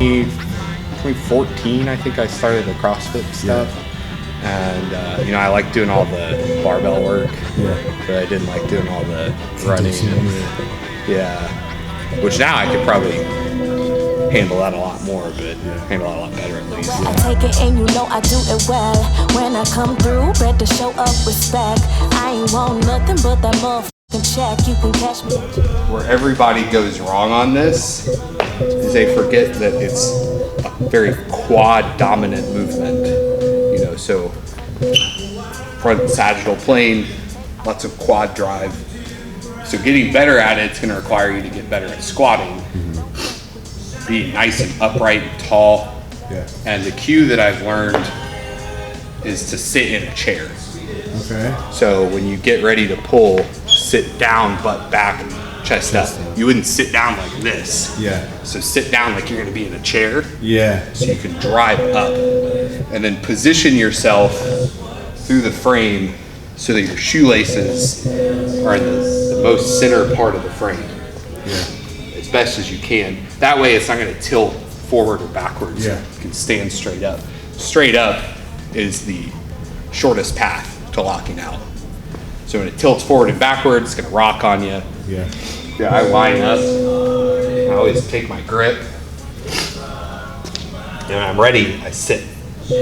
2014, I think I started the CrossFit stuff. And, you know, I like doing all the barbell work, but I didn't like doing all the running. Which now I could probably handle that a lot more, but handle that a lot better at least. I take it and you know I do it well. When I come through, better show up respect. I ain't want nothing but that motherfucking check. You can catch me. Where everybody goes wrong on this is they forget that it's a very quad dominant movement. You know, so front sagittal plane, lots of quad drive. So getting better at it's going to require you to get better at squatting, being nice and upright and tall. And the cue that I've learned is to sit in a chair. Okay. So when you get ready to pull, sit down, butt back, chest up. You wouldn't sit down like this. So sit down like you're going to be in a chair. So you can drive up. And then position yourself through the frame so that your shoelaces are in the most center part of the frame. As best as you can. That way it's not going to tilt forward or backwards. You can stand straight up. Straight up is the shortest path to locking out. So when it tilts forward and backwards, it's going to rock on you. I line up. I always take my grip. And when I'm ready, I sit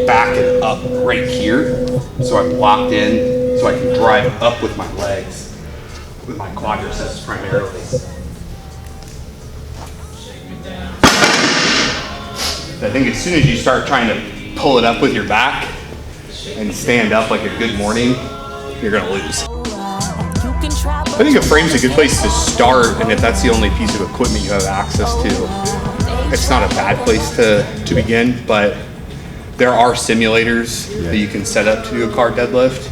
back and up right here. So I'm locked in, so I can drive up with my legs, with my quadriceps primarily. I think as soon as you start trying to pull it up with your back and stand up like a good morning, you're going to lose. I think a frame's a good place to start, and if that's the only piece of equipment you have access to, it's not a bad place to begin, but there are simulators that you can set up to do a car deadlift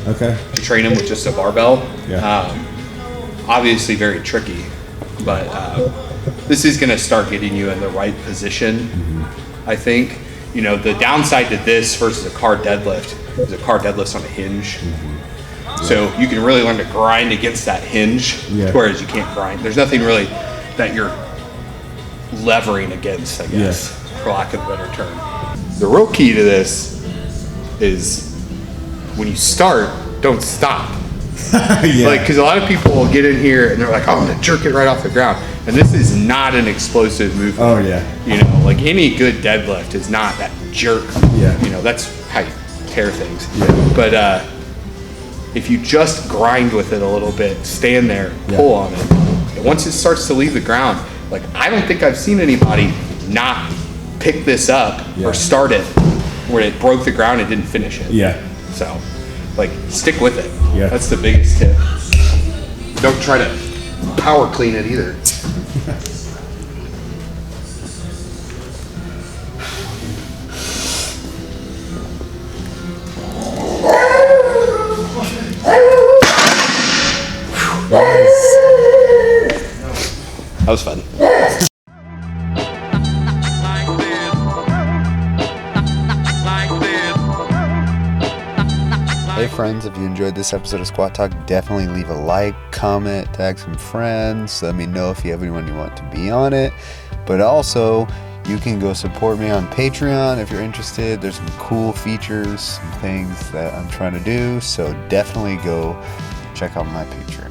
to train them with just a barbell. Obviously very tricky, but this is going to start getting you in the right position, I think. You know, the downside to this versus a car deadlift is a car deadlift's on a hinge. So you can really learn to grind against that hinge, whereas you can't grind. There's nothing really that you're levering against, I guess, for lack of a better term. The real key to this is when you start, don't stop. Like, because a lot of people will get in here and they're like, oh, I'm gonna jerk it right off the ground. And this is not an explosive movement. You know, like any good deadlift is not that jerk. You know, that's how you tear things. But if you just grind with it a little bit, stand there, pull on it, and once it starts to leave the ground, like I don't think I've seen anybody not pick this up or start it where it broke the ground and didn't finish it. So, like, stick with it. That's the biggest tip. Don't try to power clean it either. That was fun. Hey friends, if you enjoyed this episode of Squat Talk, definitely leave a like, comment, tag some friends. Let me know if you have anyone you want to be on it. But also, you can go support me on Patreon if you're interested. There's some cool features, some things that I'm trying to do. So definitely go check out my Patreon.